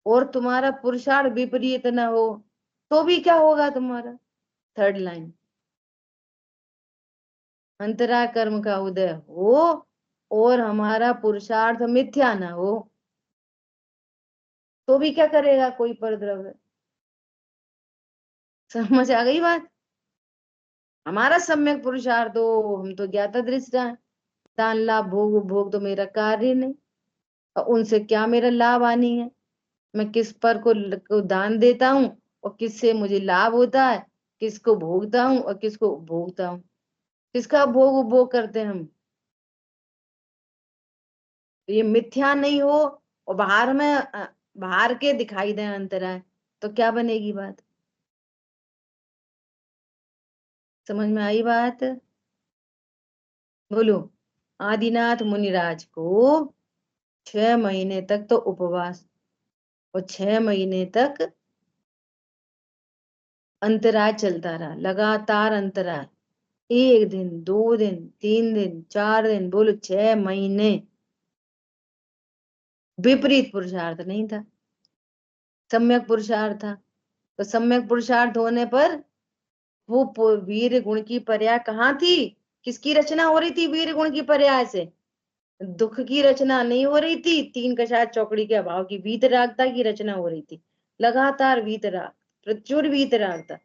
और तुम्हारा पुरुषार्थ विपरीत न हो तो भी क्या होगा तुम्हारा? थर्ड लाइन, अंतराय कर्म का उदय हो और हमारा पुरुषार्थ मिथ्या न हो तो भी क्या करेगा कोई परद्रव्य? समझ आ गई बात? हमारा सम्यक पुरुषार्थ हो, हम तो ज्ञाता दृष्टा है, दान लाभ भोग उपभोग तो मेरा कार्य नहीं, और उनसे क्या मेरा लाभ हानि है? मैं किस पर को दान देता हूँ और किससे मुझे लाभ होता है, किसको भोगता हूँ और किसको भोगता हूँ, किसका भोग उपभोग करते हैं हम? तो ये मिथ्या नहीं हो और बाहर में बाहर के दिखाई दे अंतराय, तो क्या बनेगी बात? समझ में आई बात? बोलो। आदिनाथ मुनिराज को 6 महीने तक तो उपवास और 6 महीने तक अंतराय चलता रहा, लगातार अंतराय, 1 दिन 2 दिन 3 दिन 4 दिन, बोलो 6 महीने। विपरीत पुरुषार्थ नहीं था, सम्यक पुरुषार्थ था। तो सम्यक पुरुषार्थ होने पर वो वीर गुण की पर्याय कहाँ थी? किसकी रचना हो रही थी वीर गुण की पर्याय से? दुख की रचना नहीं हो रही थी, तीन कषाय चौकड़ी के अभाव की वीतरागता की रचना हो रही थी। लगातार वीतराग, प्रचुर वीतरागता,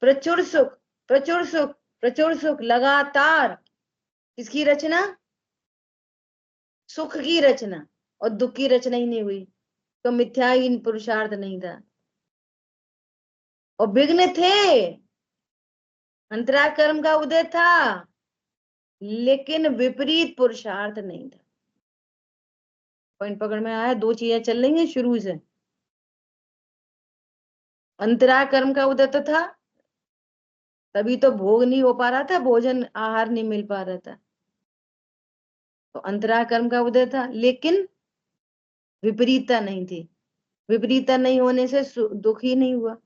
प्रचुर सुख, प्रचुर सुख, प्रचुर सुख, लगातार किसकी रचना? सुख की रचना, और दुख की रचना ही नहीं हुई तो मिथ्या ही पुरुषार्थ नहीं था। और विघ्न थे, अंतराय कर्म का उदय था, लेकिन विपरीत पुरुषार्थ नहीं था। पॉइंट पकड़ में आया? 2 चीजें चल रही हैं शुरू से। अंतराय कर्म का उदय तो था, तभी तो भोग नहीं हो पा रहा था, भोजन आहार नहीं मिल पा रहा था, तो अंतराय कर्म का उदय था, लेकिन विपरीतता नहीं थी। विपरीतता नहीं होने से दुख ही नहीं हुआ।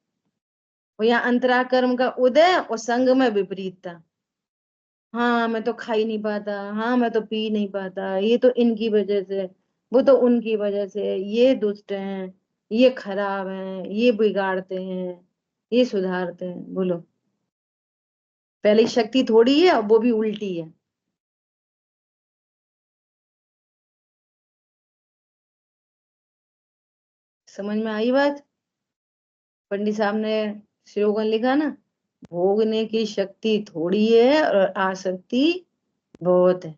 और यहाँ अंतराय कर्म का उदय और संग में विपरीतता। हाँ मैं तो खा ही नहीं पाता, हाँ मैं तो पी नहीं पाता, ये तो इनकी वजह से, वो तो उनकी वजह से, ये दुष्ट हैं, ये खराब हैं, ये बिगाड़ते हैं, ये सुधारते हैं। बोलो, पहले शक्ति थोड़ी है और वो भी उल्टी है। समझ में आई बात? पंडित साहब ने स्लोगन लिखा ना, भोगने की शक्ति थोड़ी है और आसक्ति बहुत है।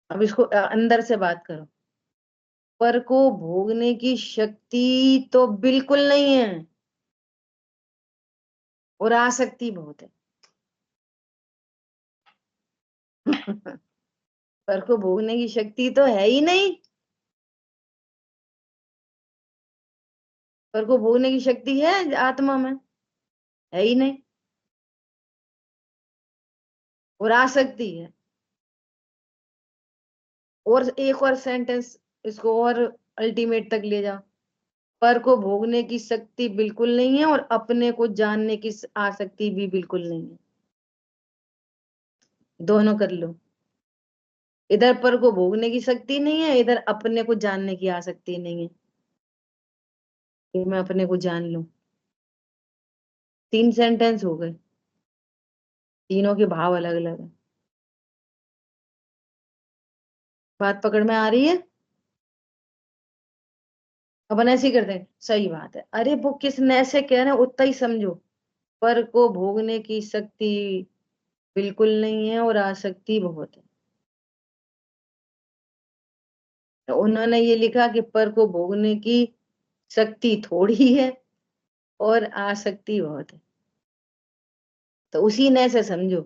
अब इसको अंदर से बात करो। पर को भोगने की शक्ति तो बिल्कुल नहीं है और आसक्ति बहुत है। पर को भोगने की शक्ति तो है ही नहीं, पर को भोगने की शक्ति है आत्मा में? है ही नहीं, और आसक्ति है। और एक और सेंटेंस इसको और अल्टीमेट तक ले जाओ, पर को भोगने की शक्ति बिल्कुल नहीं है और अपने को जानने की आसक्ति भी बिल्कुल नहीं है। दोनों कर लो। इधर पर को भोगने की शक्ति नहीं है, इधर अपने को जानने की आसक्ति नहीं है कि मैं अपने को जान लूं। 3 सेंटेंस हो गए, तीनों के भाव अलग अलग है। बात पकड़ में आ रही है? अपन ऐसे ही करते हैं, सही बात है, अरे वो किसने ऐसे कह रहे हैं उतना ही समझो। पर को भोगने की शक्ति बिल्कुल नहीं है और आसक्ति बहुत है। तो उन्होंने ये लिखा कि पर को भोगने की शक्ति थोड़ी है और आसक्ति बहुत है। तो उसी ने से समझो,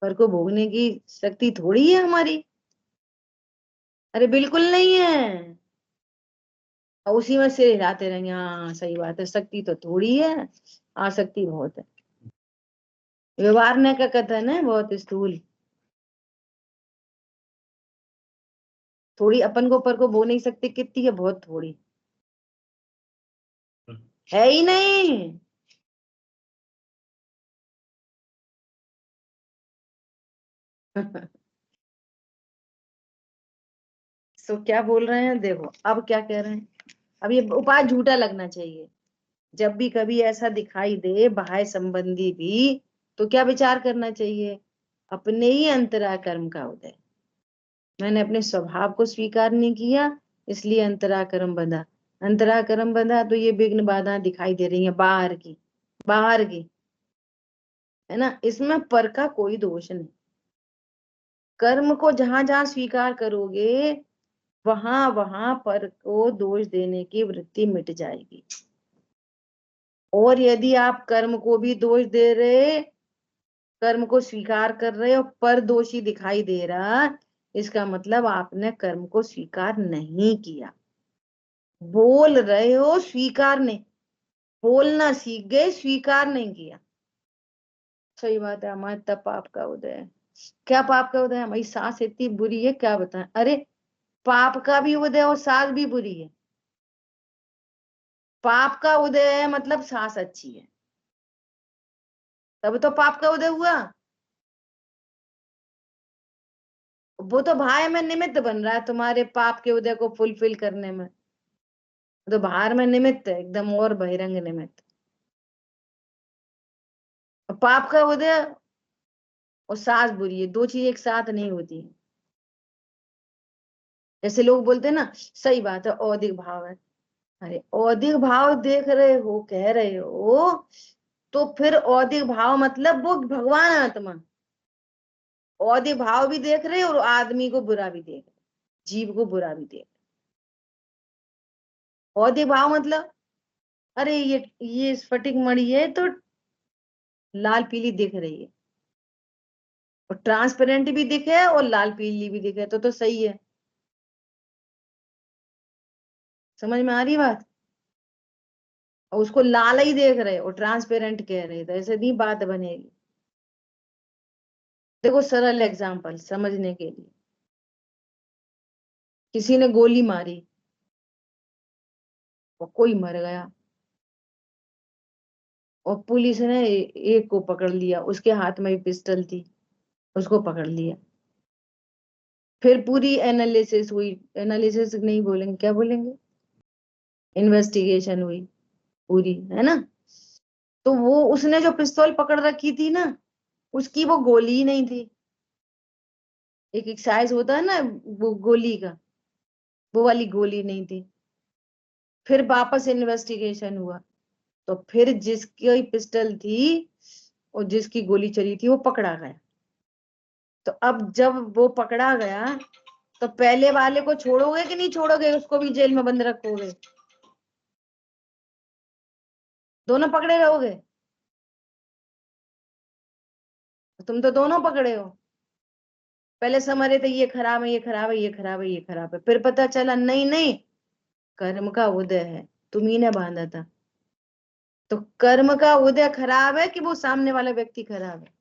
पर को भोगने की शक्ति थोड़ी है हमारी, अरे बिल्कुल नहीं है। और उसी में सिर हिलाते रहेंगे, हाँ सही बात है, शक्ति तो थोड़ी है, आसक्ति बहुत है। व्यवहार ने का कथन है बहुत स्थूल। थोड़ी अपन को पर को भोग नहीं सकते, कितनी है, बहुत थोड़ी है ही नहीं। सो क्या बोल रहे हैं देखो, अब क्या कह रहे हैं। अब ये उपाय झूठा लगना चाहिए। जब भी कभी ऐसा दिखाई दे बाह्य संबंधी भी, तो क्या विचार करना चाहिए, अपने ही अंतरा कर्म का उदय। मैंने अपने स्वभाव को स्वीकार नहीं किया, इसलिए अंतरा कर्म बंधा। अंतरा कर्म बंधा तो ये विघ्न बाधा दिखाई दे रही है बाहर की, बाहर की, है ना। इसमें पर का कोई दोष नहीं। कर्म को जहां जहां स्वीकार करोगे, वहां वहां पर को दोष देने की वृत्ति मिट जाएगी। और यदि आप कर्म को भी दोष दे रहे, कर्म को स्वीकार कर रहे हो, पर दोषी दिखाई दे रहा, इसका मतलब आपने कर्म को स्वीकार नहीं किया। बोल रहे हो, स्वीकार नहीं, बोलना सीख गए, स्वीकार नहीं किया। सही बात है, हमारे तब पाप का उदय है। क्या पाप का उदय है? हमारी सास इतनी बुरी है, क्या बताएं। अरे पाप का भी उदय और सास भी बुरी है। पाप का उदय है मतलब सास अच्छी है, तब तो पाप का उदय हुआ। वो तो भाई में निमित्त बन रहा है तुम्हारे पाप के उदय को फुलफिल करने में। तो बाहर में निमित्त है एकदम, और बहिरंग निमित्त। पाप का उदय और सास बुरी है, दो चीज एक साथ नहीं होती। जैसे लोग बोलते हैं ना, सही बात है औदिक भाव है। अरे औदिक भाव देख रहे हो, कह रहे हो, तो फिर औदिक भाव मतलब वो भगवान आत्मा। औदिक भाव भी देख रहे और आदमी को बुरा भी देख रहे, जीव को बुरा भी देख। औदिक भाव मतलब, अरे ये स्फटिक मणि है तो लाल पीली दिख रही है, और ट्रांसपेरेंट भी दिखे और लाल पीली भी दिखे, तो सही है। समझ में आ रही बात? और उसको लाल ही देख रहे और ट्रांसपेरेंट कह रहे, तो ऐसे नहीं बात बनेगी। देखो सरल एग्जांपल समझने के लिए, किसी ने गोली मारी और कोई मर गया, और पुलिस ने एक को पकड़ लिया, उसके हाथ में भी पिस्टल थी, उसको पकड़ लिया। फिर पूरी एनालिसिस हुई, एनालिसिस नहीं बोलेंगे, क्या बोलेंगे, इन्वेस्टिगेशन हुई पूरी, है ना। तो वो उसने जो पिस्तौल पकड़ रखी थी ना, उसकी वो गोली ही नहीं थी। एक साइज होता है ना वो गोली का, वो वाली गोली नहीं थी। फिर वापस इन्वेस्टिगेशन हुआ, तो फिर जिसकी पिस्टल थी और जिसकी गोली चली थी वो पकड़ा गया। तो अब जब वो पकड़ा गया, तो पहले वाले को छोड़ोगे कि नहीं छोड़ोगे, उसको भी जेल में बंद रखोगे? दोनों पकड़े रहोगे? तुम तो दोनों पकड़े हो। पहले समझ रहे थे ये खराब है, ये खराब है, ये खराब है, ये खराब है, फिर पता चला नहीं नहीं, कर्म का उदय है, तुम्ही ने बांधा था। तो कर्म का उदय खराब है कि वो सामने वाला व्यक्ति खराब है?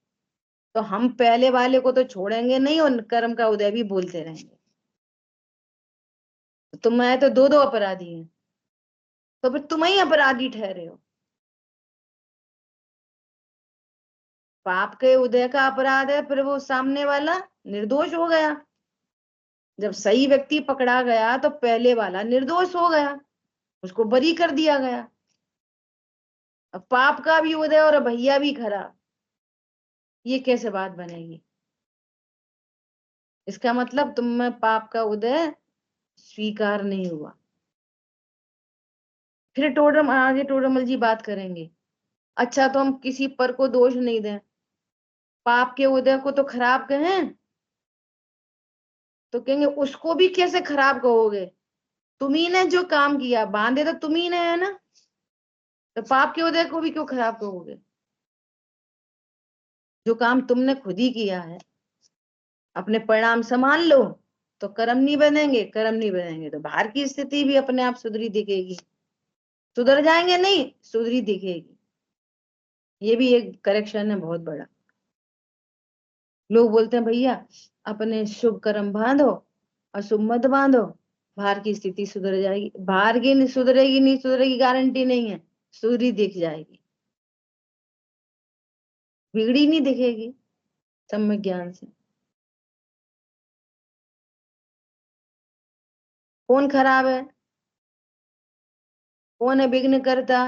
तो हम पहले वाले को तो छोड़ेंगे नहीं और कर्म का उदय भी बोलते रहेंगे। तो तुम तो दो दो अपराधी हैं, तो फिर तुम ही अपराधी ठहरे हो। पाप के उदय का अपराध है, फिर वो सामने वाला निर्दोष हो गया। जब सही व्यक्ति पकड़ा गया तो पहले वाला निर्दोष हो गया, उसको बरी कर दिया गया। अब पाप का भी उदय और भैया भी खराब, ये कैसे बात बनेगी? इसका मतलब तुम में पाप का उदय स्वीकार नहीं हुआ। फिर टोडरमल, आगे टोडरमल जी बात करेंगे। अच्छा, तो हम किसी पर को दोष नहीं दें, पाप के उदय को तो खराब कहें, तो कहेंगे उसको भी कैसे खराब कहोगे? तुम्ही ने जो काम किया, बांधे तो तुम्ही ने है ना, तो पाप के उदय को भी क्यों खराब कहोगे? जो काम तुमने खुद ही किया है, अपने परिणाम संभाल लो, तो कर्म नहीं बनेंगे, कर्म नहीं बनेंगे तो बाहर की स्थिति भी अपने आप सुधरी दिखेगी। सुधर जाएंगे नहीं, सुधरी दिखेगी। ये भी एक करेक्शन है बहुत बड़ा। लोग बोलते हैं भैया अपने शुभ कर्म बांधो, अशुभ मत बांधो, बाहर की स्थिति सुधर जाएगी। बाहर की नहीं सुधरेगी, नहीं सुधरेगी गारंटी नहीं है, सुधरी दिख जाएगी, बिगड़ी नहीं दिखेगी सम्यक ज्ञान से। कौन खराब है? कौन है विघ्न करता?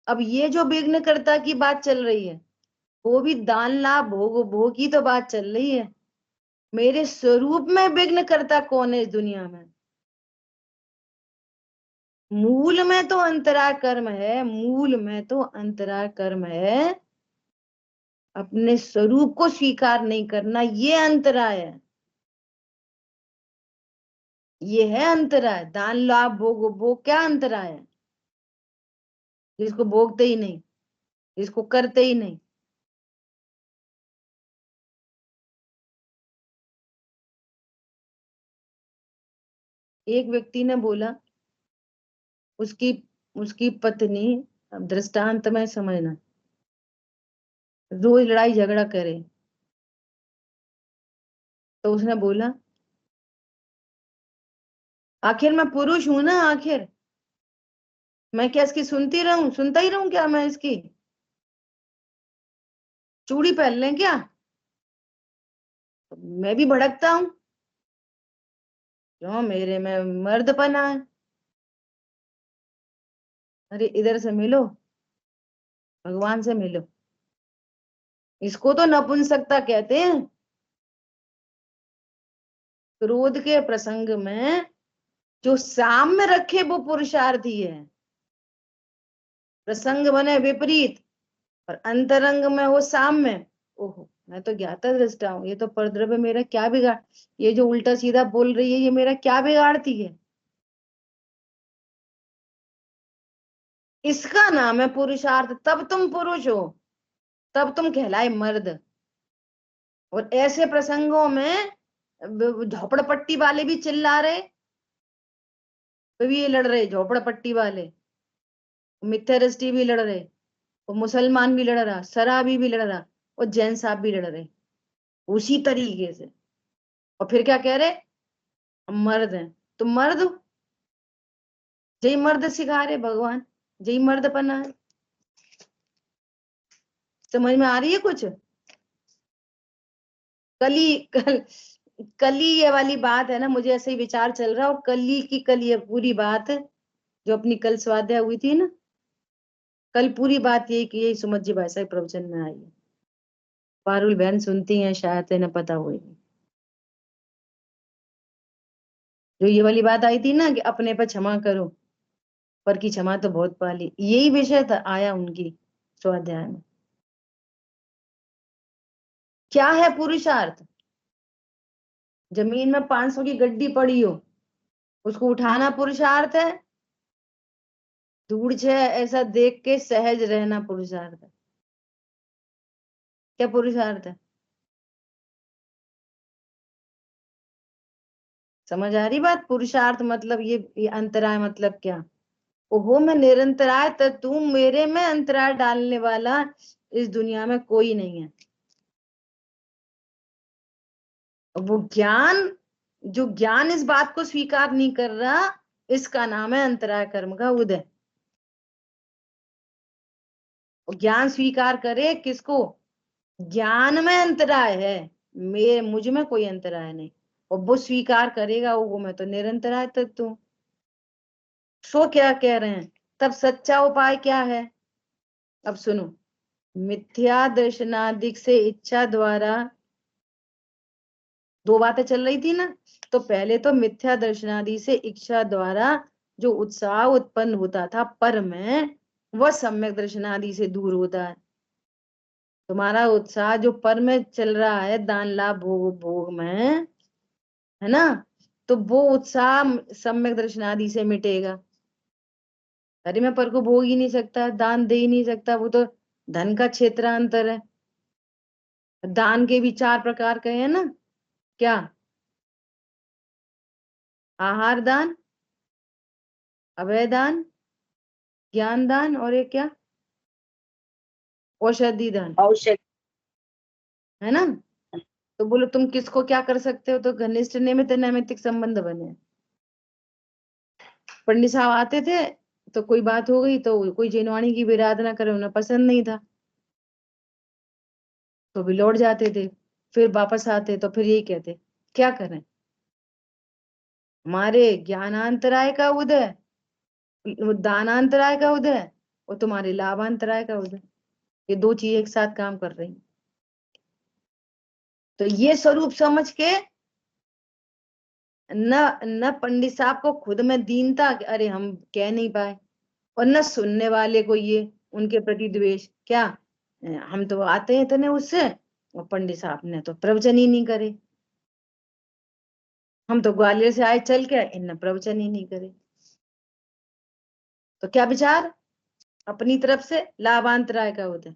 अब ये जो विघ्न करता की बात चल रही है, वो भी दान लाभ भोग भोग की तो बात चल रही है। मेरे स्वरूप में विघ्न करता कौन है इस दुनिया में? मूल में तो अंतराय कर्म है, मूल में तो अंतराय कर्म है। अपने स्वरूप को स्वीकार नहीं करना, ये अंतराय है, ये है अंतराय। दान लाभ भोग भोग क्या अंतराय है? जिसको भोगते ही नहीं, जिसको करते ही नहीं। एक व्यक्ति ने बोला, उसकी उसकी पत्नी, अब दृष्टांत में समझना, रोज लड़ाई झगड़ा करे, तो उसने बोला आखिर मैं पुरुष हूं ना, आखिर मैं क्या इसकी सुनती रहूं, सुनता ही रहूं क्या मैं इसकी? चूड़ी पहन लें क्या? मैं भी भड़कता हूं, क्यों मेरे में मर्दपना है? अरे इधर से मिलो, भगवान से मिलो। इसको तो नपुंसकता कहते हैं। क्रोध के प्रसंग में जो साम्य रखे वो पुरुषार्थी है। प्रसंग बने विपरीत और अंतरंग में वो साम्य, ओहो मैं तो ज्ञाता दृष्टा हूं, ये तो परद्रव्य मेरा क्या बिगाड़, ये जो उल्टा सीधा बोल रही है ये मेरा क्या बिगाड़ती है? इसका नाम है पुरुषार्थ। तब तुम पुरुष हो, तब तुम कहलाए मर्द। और ऐसे प्रसंगों में झोपड़पट्टी वाले भी चिल्ला रहे, वे भी ये लड़ रहे, झोपड़पट्टी वाले, मिथ्या दृष्टि भी लड़ रहे, और मुसलमान भी लड़ रहा, शराबी भी लड़ रहा, और जैन साहब भी लड़ रहे उसी तरीके से। और फिर क्या कह रहे? हम मर्द हैं। तुम मर्द हो, जय मर्द सिखा रहे भगवान, जय मर्द पना है। समझ में आ रही है कुछ? कल कली ये वाली बात है ना, मुझे ऐसे ही विचार चल रहा है, और कली की कल ये पूरी बात जो अपनी कल स्वाध्याय हुई थी ना, कल पूरी बात यही कि यही सुमत जी भाई साहब प्रवचन में आई है। पारुल बहन सुनती हैं शायद, इन्हें पता हुई। जो ये वाली बात आई थी ना कि अपने पर क्षमा करो, पर की क्षमा तो बहुत पाली, यही विषय था आया उनकी स्वाध्याय में। क्या है पुरुषार्थ? जमीन में 500 की गड्डी पड़ी हो, उसको उठाना पुरुषार्थ है? दूर से ऐसा देख के सहज रहना पुरुषार्थ है? क्या पुरुषार्थ है? समझ आ रही बात? पुरुषार्थ मतलब ये अंतराय मतलब क्या? ओहो मैं निरंतराय, तो तू मेरे में अंतराय डालने वाला इस दुनिया में कोई नहीं है। वो ज्ञान, जो ज्ञान इस बात को स्वीकार नहीं कर रहा, इसका नाम है अंतराय कर्म का उदय। और ज्ञान स्वीकार करे किसको? ज्ञान में अंतराय है, मुझ में कोई अंतराय नहीं, और वो स्वीकार करेगा वो मैं तो निरंतराय तत्व हूं। सो क्या कह रहे हैं, तब सच्चा उपाय क्या है? अब सुनो, मिथ्या दर्शनादिक से इच्छा द्वारा, दो बातें चल रही थी ना। तो पहले तो मिथ्या दर्शनादि से इच्छा द्वारा जो उत्साह उत्पन्न होता था पर में, वह सम्यक दर्शनादि से दूर होता है। तुम्हारा उत्साह जो पर में चल रहा है, दान लाभ भोग भोग में, है ना, तो वो उत्साह सम्यक दर्शनादि से मिटेगा। अरे मैं पर को भोग ही नहीं सकता, दान दे ही नहीं सकता, वो तो धन का क्षेत्रांतर है। दान के भी 4 प्रकार कहे हैं ना, क्या? आहार दान, अभय दान, ज्ञान दान, और एक क्या? औषधि दान, औषध। है ना। तो बोलो तुम किसको क्या कर सकते हो? तो घनिष्ठ निमित्त नैमित्तिक संबंध बने। पंडित साहब आते थे तो कोई बात हो गई तो कोई जिनवाणी की भी आराधना करे, उन्हें पसंद नहीं था तो भी लौट जाते थे। फिर वापस आते तो फिर यही कहते, क्या करें, हमारे ज्ञानांतराय का उदय, दानांतराय का उदय, और तुम्हारे लाभांतराय का उदय, ये 2 चीज एक साथ काम कर रही। तो ये स्वरूप समझ के न पंडित साहब को खुद में दीनता कि अरे हम कह नहीं पाए, और न सुनने वाले को ये उनके प्रति द्वेष, क्या हम तो आते हैं इतने उससे, और पंडित साहब ने तो प्रवचन ही नहीं करे, हम तो ग्वालियर से आए चल के, इनने प्रवचन ही नहीं करे। तो क्या विचार? अपनी तरफ से लाभांतराय का उदय।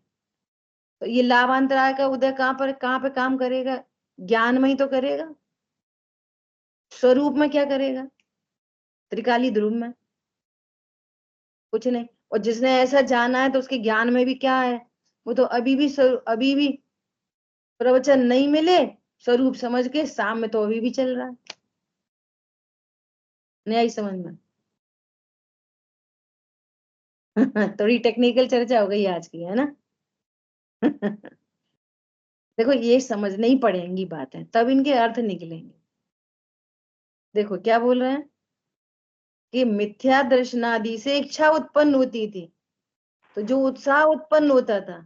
तो ये लाभांतराय का उदय कहाँ पे काम करेगा? ज्ञान में ही तो करेगा। स्वरूप में क्या करेगा? त्रिकाली ध्रुव में कुछ नहीं। और जिसने ऐसा जाना है तो उसके ज्ञान में भी क्या है? वो तो अभी भी प्रवचन नहीं मिले, स्वरूप समझ के सामने तो अभी भी चल रहा है। नहीं आई समझ में? थोड़ी टेक्निकल चर्चा हो गई आज की, है ना। देखो ये समझनी ही पड़ेंगी बातें, तब इनके अर्थ निकलेंगे। देखो क्या बोल रहे हैं कि मिथ्या दर्शनादि से इच्छा उत्पन्न होती थी, तो जो उत्साह उत्पन्न होता था,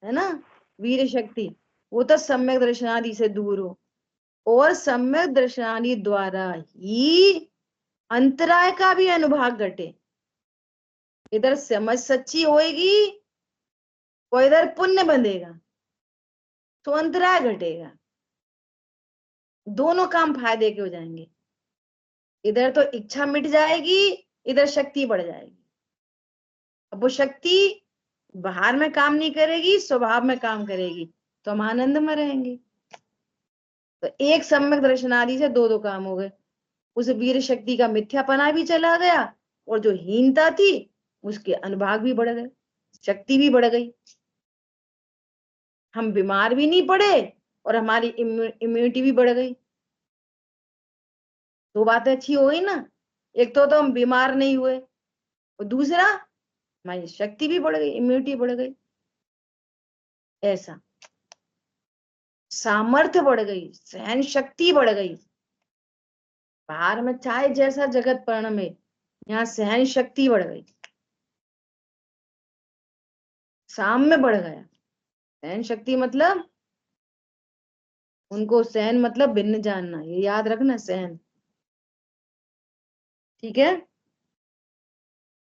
है ना, वीर शक्ति, वो तो सम्यक दर्शनादि से दूर हो, और सम्यक दर्शनादि द्वारा ही अंतराय का भी अनुभाग घटे। इधर समझ सच्ची होएगी और इधर पुण्य बंधेगा तो अंतराय घटेगा, दोनों काम फायदे के हो जाएंगे। इधर तो इच्छा मिट जाएगी, इधर शक्ति बढ़ जाएगी। अब वो शक्ति बाहर में काम नहीं करेगी, स्वभाव में काम करेगी, तो हम आनंद में रहेंगे। तो एक सम्यक दर्शनादि से दो काम हो गए। उस वीर शक्ति का मिथ्यापना भी चला गया, और जो हीनता थी उसके अनुभाग भी बढ़ गए, शक्ति भी बढ़ गई। हम बीमार भी नहीं पड़े और हमारी इम्यूनिटी भी बढ़ गई। दो बातें अच्छी हो गई ना। एक तो हम बीमार नहीं हुए, और दूसरा हमारी शक्ति भी बढ़ गई, इम्यूनिटी बढ़ गई। ऐसा सामर्थ्य बढ़ गई, सहन शक्ति बढ़ गई। बाहर में चाहे जैसा जगत पर्ण में, यहाँ सहन शक्ति बढ़ गई, साम्य बढ़ गया। सहन शक्ति मतलब, उनको सहन मतलब भिन्न जानना, ये याद रखना, सहन, ठीक है।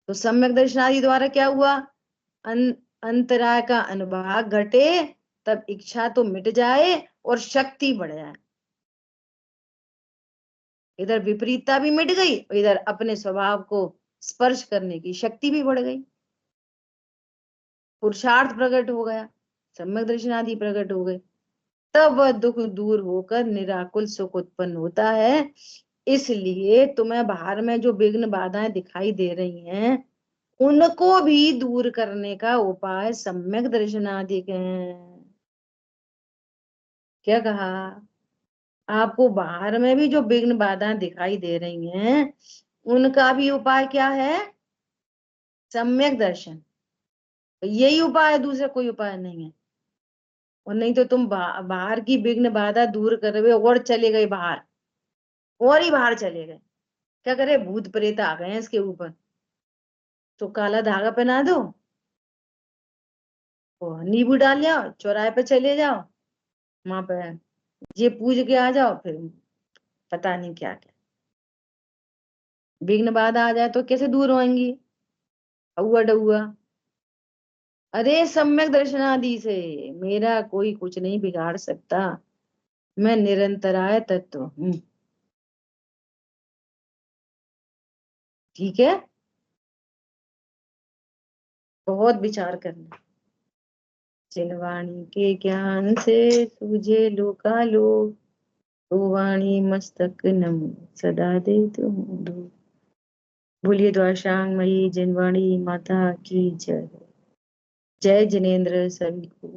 तो सम्यक दर्शनादि द्वारा क्या हुआ? अंतराय का अनुभाग घटे, तब इच्छा तो मिट जाए और शक्ति बढ़ जाए। इधर विपरीतता भी मिट गई और इधर अपने स्वभाव को स्पर्श करने की शक्ति भी बढ़ गई। पुरुषार्थ प्रकट हो गया, सम्यक दर्शनादि प्रकट हो गए, तब वह दुख दूर होकर निराकुल सुख उत्पन्न होता है। इसलिए तुम्हें बाहर में जो विघ्न बाधाएं दिखाई दे रही हैं, उनको भी दूर करने का उपाय सम्यक दर्शनादि है। क्या कहा? आपको बाहर में भी जो विघ्न बाधाएं दिखाई दे रही हैं, उनका भी उपाय क्या है? सम्यक दर्शन। यही उपाय है, दूसरा कोई उपाय नहीं है। और नहीं तो तुम बाहर की विघ्न बाधा दूर कर रहे और चले गए बाहर, और ही बाहर चले गए, क्या करे, भूत प्रेत आ गए हैं इसके ऊपर, तो काला धागा पहना दो और नींबू डाल जाओ, चौराहे पे चले जाओ, वहां पे ये पूज के आ जाओ, फिर पता नहीं क्या क्या विघ्न बाधा आ जाए तो कैसे दूर होंगी। हुआ डहुआ, अरे सम्यक दर्शनादि से मेरा कोई कुछ नहीं बिगाड़ सकता, मैं निरंतराय तत्व हूँ। ठीक है, बहुत विचार करना। जिनवाणी के ज्ञान से सूझे लोकालोक, तो वाणी मस्तक नमो सदा दे तुम दो। बोलिए द्वारशांग मई जिनवाणी माता की जय। जय जिनेन्द्र सभी को।